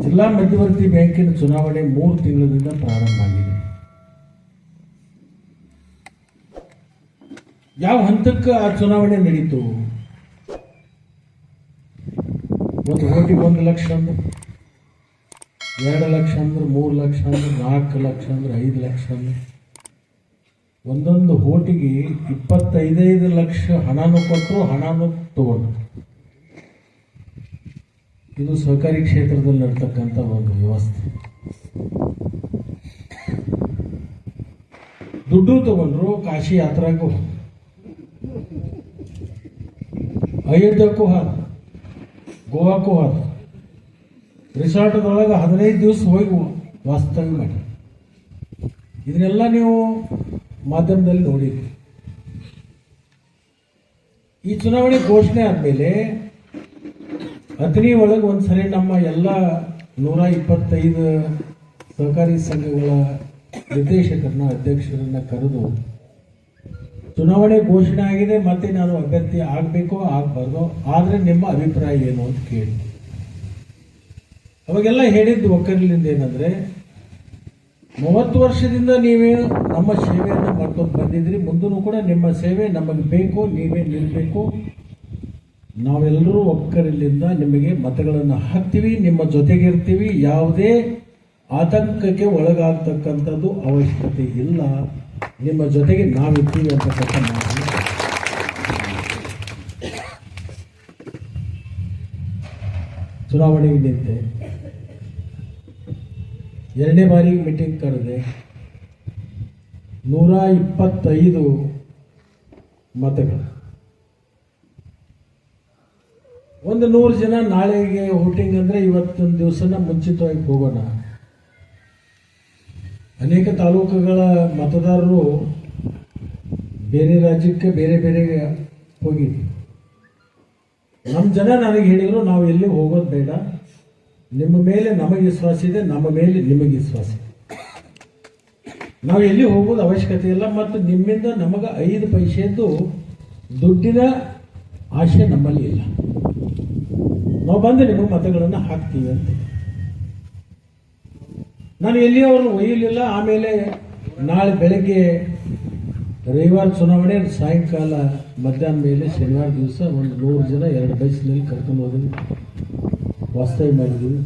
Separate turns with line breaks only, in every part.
ಜಿಲ್ಲಾ ಮಧ್ಯವರ್ತಿ ಬ್ಯಾಂಕಿನ ಚುನಾವಣೆ 3 ತಿಂಗಳಿಂದ ಪ್ರಾರಂಭ ಆಗಿದೆ. ಯಾವ ಹಂತಕ್ಕೆ ಆ ಚುನಾವಣೆ ನಡೀತು? ಒಂದು ಓಟಿಗೆ 1 ಲಕ್ಷ ಅಂದ್ರೆ, 2 ಲಕ್ಷ ಅಂದ್ರೆ, 3 ಲಕ್ಷ ಅಂದ್ರೆ, 4 ಲಕ್ಷ ಅಂದ್ರೆ, 5 ಲಕ್ಷ ಅಂದ್ರೆ, ಒಂದೊಂದು ಓಟಿಗೆ 25 ಲಕ್ಷ ಹಣನೂ ಕೊಟ್ಟರು, ಹಣನೂ ತಗೊಂಡ್ರು. ಇದು ಸಹಕಾರಿ ಕ್ಷೇತ್ರದಲ್ಲಿ ನಡ್ತಕ್ಕಂಥ ಒಂದು ವ್ಯವಸ್ಥೆ. ದುಡ್ಡು ತಗೊಂಡ್ರು, ಕಾಶಿ ಯಾತ್ರಾಗೂ ಹೋದ, ಅಯೋಧ್ಯಕ್ಕೂ ಹೋದ, ಗೋವಾಕ್ಕೂ ಹೋದ, ರಿಸಾರ್ಟ್ದೊಳಗೆ 15 ದಿವಸ ಹೋಗಿ ವಾಸ್ತವ್ಯ ಮಾಡಿ. ಇದನ್ನೆಲ್ಲ ನೀವು ಮಾಧ್ಯಮದಲ್ಲಿ ನೋಡಿದ್ರಿ. ಈ ಚುನಾವಣೆ ಘೋಷಣೆ ಆದಮೇಲೆ ಅಥಣಿ ಒಳಗೆ ಒಂದ್ಸರಿ ನಮ್ಮ ಎಲ್ಲ 125 ಸಹಕಾರಿ ಸಂಘಗಳ ನಿರ್ದೇಶಕರನ್ನ, ಅಧ್ಯಕ್ಷರನ್ನ ಕರೆದು ಚುನಾವಣೆ ಘೋಷಣೆ ಆಗಿದೆ, ಮತ್ತೆ ನಾನು ಅಭ್ಯರ್ಥಿ ಆಗಬೇಕೋ ಆಗಬಾರ್ದು, ಆದರೆ ನಿಮ್ಮ ಅಭಿಪ್ರಾಯ ಏನು ಅಂತ ಕೇಳಿ. ಅವಾಗೆಲ್ಲ ಹೇಳಿದ್ದು ಒಕ್ಕಲಿನಿಂದ ಏನಂದ್ರೆ, 30 ವರ್ಷದಿಂದ ನೀವೇ ನಮ್ಮ ಸೇವೆಯನ್ನು ಮಾಡ್ಕೊಂಡು ಬಂದಿದ್ರಿ, ಮುಂದೂ ಕೂಡ ನಿಮ್ಮ ಸೇವೆ ನಮಗೆ ಬೇಕು, ನೀವೇ ನಿಲ್ಲಬೇಕು. ನಾವೆಲ್ಲರೂ ಒಕ್ಕಲಿನಿಂದ ನಿಮಗೆ ಮತಗಳನ್ನು ಹಾಕ್ತೀವಿ, ನಿಮ್ಮ ಜೊತೆಗಿರ್ತೀವಿ, ಯಾವುದೇ ಆತಂಕಕ್ಕೆ ಒಳಗಾಗ್ತಕ್ಕಂಥದ್ದು ಅವಶ್ಯಕತೆ ಇಲ್ಲ, ನಿಮ್ಮ ಜೊತೆಗೆ ನಾವಿರ್ತೀವಿ ಅಂತಕ್ಕಂಥ ಮಾತನ್ನು ಚುನಾವಣೆಗೆ ನಿಂತೆ. 2ನೇ ಬಾರಿ ಮೀಟಿಂಗ್ ಕರೆದೆ. 125 ಮತಗಳು. ಒಂದು 100 ಜನ ನಾಳೆಗೆ ವೋಟಿಂಗ್ ಅಂದರೆ ಇವತ್ತೊಂದು ದಿವಸನ ಮುಂಚಿತವಾಗಿ ಹೋಗೋಣ. ಅನೇಕ ತಾಲೂಕುಗಳ ಮತದಾರರು ಬೇರೆ ರಾಜ್ಯಕ್ಕೆ ಬೇರೆ ಬೇರೆ ಹೋಗಿದ್ವಿ. ನಮ್ಮ ಜನ ನನಗೆ ಹೇಳಿದರು, ನಾವು ಎಲ್ಲಿ ಹೋಗೋದು ಬೇಡ, ನಿಮ್ಮ ಮೇಲೆ ನಮಗೆ ವಿಶ್ವಾಸ ಇದೆ, ನಮ್ಮ ಮೇಲೆ ನಿಮಗೆ ವಿಶ್ವಾಸ ಇದೆ, ನಾವು ಎಲ್ಲಿ ಹೋಗೋದು ಅವಶ್ಯಕತೆ ಇಲ್ಲ, ಮತ್ತು ನಿಮ್ಮಿಂದ ನಮಗೆ 5 ಪೈಸೆದ್ದು ದುಡ್ಡಿನ ಆಶೆ ನಮ್ಮಲ್ಲಿ ಇಲ್ಲ, ನಾವು ಬಂದು ನಿಮಗೆ ಮತಗಳನ್ನು ಹಾಕ್ತೀವಿ ಅಂತ. ನಾನು ಎಲ್ಲಿ ಅವ್ರನ್ನ ಒಯ್ಯಲಿಲ್ಲ. ಆಮೇಲೆ ನಾಳೆ ಬೆಳಗ್ಗೆ ರವಿವಾರ ಚುನಾವಣೆ, ಸಾಯಂಕಾಲ ಮಧ್ಯಾಹ್ನ ಮೇಲೆ ಶನಿವಾರ ದಿವಸ ಒಂದು 100 ಜನ 2 ಬಸ್ನಲ್ಲಿ ಕರ್ಕೊಂಡು ಹೋದ್ವಿ, ವಾಸ್ತವ್ಯ ಮಾಡಿದ್ವಿ.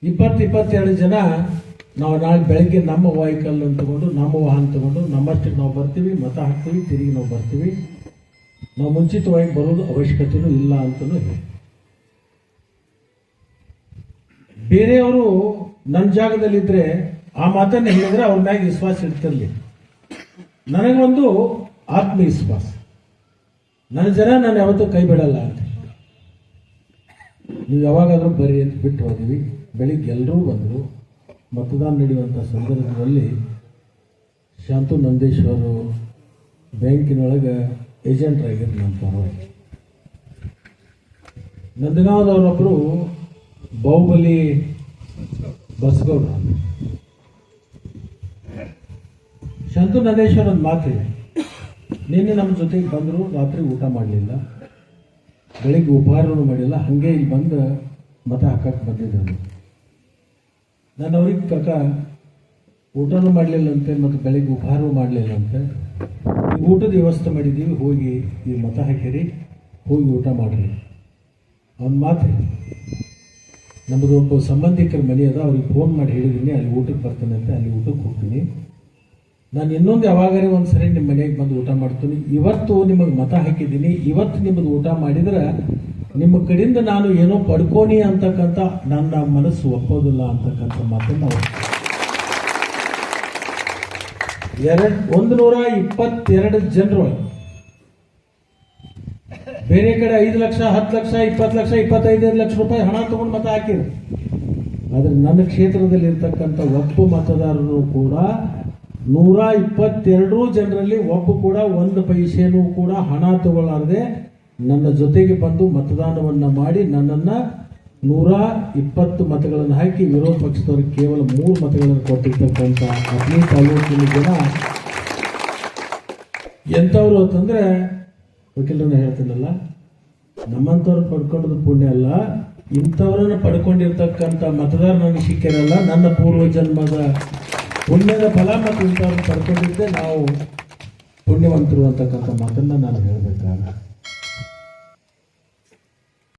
22 ಜನ ನಾವು ನಾಳೆ ಬೆಳಗ್ಗೆ ನಮ್ಮ ವೆಹಿಕಲ್ ತಗೊಂಡು, ನಮ್ಮ ವಾಹನ ತಗೊಂಡು ನಮ್ಮಷ್ಟಕ್ಕೆ ನಾವು ಬರ್ತೀವಿ, ಮತ ಹಾಕ್ತೀವಿ, ತಿರುಗಿ ನಾವು ಬರ್ತೀವಿ, ನಾವು ಮುಂಚಿತವಾಗಿ ಬರೋದು ಅವಶ್ಯಕತೆಯೂ ಇಲ್ಲ ಅಂತಲೂ ಹೇಳಿ. ಬೇರೆಯವರು ನನ್ನ ಜಾಗದಲ್ಲಿದ್ದರೆ ಆ ಮಾತನ್ನು ಹೇಳಿದ್ರೆ ಅವ್ರ ಮ್ಯಾಗ ವಿಶ್ವಾಸ ಇರ್ತಿರಲಿ. ನನಗೊಂದು ಆತ್ಮವಿಶ್ವಾಸ, ನನ್ನ ಜನ ನಾನು ಯಾವತ್ತೂ ಕೈ ಬಿಡಲ್ಲ ಅಂತ. ನೀವು ಯಾವಾಗಾದರೂ ಬರ್ರಿ ಅಂತ ಬಿಟ್ಟು ಹೋದ್ವಿ. ಬೆಳಿಗ್ಗೆ ಎಲ್ಲರೂ ಬಂದರು. ಮತದಾನ ನಡೆಯುವಂಥ ಸಂದರ್ಭದಲ್ಲಿ ಶಾಂತು ನಂದೇಶ್ವರು ಬ್ಯಾಂಕಿನೊಳಗೆ ಏಜೆಂಟ್ರಾಗಿದ್ರು ನಮ್ಮ ಪರವಾಗಿ. ನಂದಗಾಂವದವರೊಬ್ಬರು ಬಾಹುಬಲಿ ಬಸ್ಗೌಡ್ರು. ಶಾಂತು ನಂದೇಶ್ವರ ಒಂದು ಮಾತಿದೆ, ನಿನ್ನೆ ನಮ್ಮ ಜೊತೆಗೆ ಬಂದರು, ರಾತ್ರಿ ಊಟ ಮಾಡಲಿಲ್ಲ, ಬೆಳಿಗ್ಗೆ ಉಪಹಾರನೂ ಮಾಡಿಲ್ಲ, ಹಾಗೆ ಇಲ್ಲಿ ಬಂದು ಮತ ಹಾಕಕ್ಕೆ ಬಂದಿದ್ದರು. ನಾನು ಅವ್ರಿಗೆ ಕಾಕ ಊಟನೂ ಮಾಡಲಿಲ್ಲಂತೆ ಮತ್ತು ಬೆಳಿಗ್ಗೆ ಉಪಹಾರವೂ ಮಾಡಲಿಲ್ಲಂತೆ, ಈ ಊಟದ ವ್ಯವಸ್ಥೆ ಮಾಡಿದ್ದೀವಿ, ಹೋಗಿ ಈ ಮತ ಹಾಕಿರಿ, ಹೋಗಿ ಊಟ ಮಾಡಿರಿ. ಅವನ ಮಾತು, ನಮ್ಮದು ಒಬ್ಬ ಸಂಬಂಧಿಕರ ಮನೆ ಅದ, ಅವ್ರಿಗೆ ಫೋನ್ ಮಾಡಿ ಹೇಳಿದ್ದೀನಿ, ಅಲ್ಲಿ ಊಟಕ್ಕೆ ಬರ್ತಾನೆ ಅಂತ, ಅಲ್ಲಿ ಊಟಕ್ಕೆ ಹೋಗ್ತೀನಿ. ನಾನು ಇನ್ನೊಂದು ಯಾವಾಗಲೇ ಒಂದು ಸರಿ ನಿಮ್ಮ ಮನೆಗೆ ಬಂದು ಊಟ ಮಾಡ್ತೀನಿ. ಇವತ್ತು ನಿಮಗೆ ಮತ ಹಾಕಿದ್ದೀನಿ, ಇವತ್ತು ನಿಮ್ಮದು ಊಟ ಮಾಡಿದ್ರೆ ನಿಮ್ಮ ಕಡೆಯಿಂದ ನಾನು ಏನೋ ಪಡ್ಕೋನಿ ಅಂತಕ್ಕಂಥ ನನ್ನ ಮನಸ್ಸು ಒಪ್ಪೋದಿಲ್ಲ ಅಂತಕ್ಕಂಥ ಮಾತನ್ನು ಅವರು 122 ಜನರು ಬೇರೆ ಕಡೆ 5 ಲಕ್ಷ, 10 ಲಕ್ಷ, 20 ಲಕ್ಷ, 25 ಲಕ್ಷ ರೂಪಾಯಿ ಹಣ ತಗೊಂಡು ಮತ ಹಾಕಿದ್ರು. ಆದರೆ ನನ್ನ ಕ್ಷೇತ್ರದಲ್ಲಿ ಇರ್ತಕ್ಕಂಥ ಒಬ್ಬ ಮತದಾರರು ಕೂಡ 122 ಜನರಲ್ಲಿ ಒಬ್ಬ ಕೂಡ 1 ಪೈಸೆನೂ ಕೂಡ ಹಣ ತಗೊಳ್ಳಾರದೆ ನನ್ನ ಜೊತೆಗೆ ಬಂದು ಮತದಾನವನ್ನು ಮಾಡಿ ನನ್ನನ್ನು 120 ಮತಗಳನ್ನು ಹಾಕಿ ವಿರೋಧ ಪಕ್ಷದವ್ರಿಗೆ ಕೇವಲ 3 ಮತಗಳನ್ನು ಕೊಟ್ಟಿರ್ತಕ್ಕಂಥ ಅಥಣಿ ತಾಲೂಕಿನ ಜನ ಎಂಥವ್ರು ಅಂತಂದರೆ, ವಕೀಲರನ್ನ ಹೇಳ್ತೀನಲ್ಲ, ನಮ್ಮಂಥವ್ರು ಪಡ್ಕೊಂಡದ್ದು ಪುಣ್ಯ ಅಲ್ಲ, ಇಂಥವ್ರನ್ನ ಪಡ್ಕೊಂಡಿರ್ತಕ್ಕಂಥ ಮತದಾರ ನನಗೆ ಸಿಕ್ಕಿರಲ್ಲ, ನನ್ನ ಪೂರ್ವ ಜನ್ಮದ ಪುಣ್ಯದ ಫಲ ಮತ್ತು ಇಂಥವ್ರನ್ನ ಪಡ್ಕೊಂಡಿದ್ದೆ ನಾವು ಪುಣ್ಯವಂತರು ಅಂತಕ್ಕಂಥ ಮಾತನ್ನು ನಾನು ಹೇಳಬೇಕಾಗ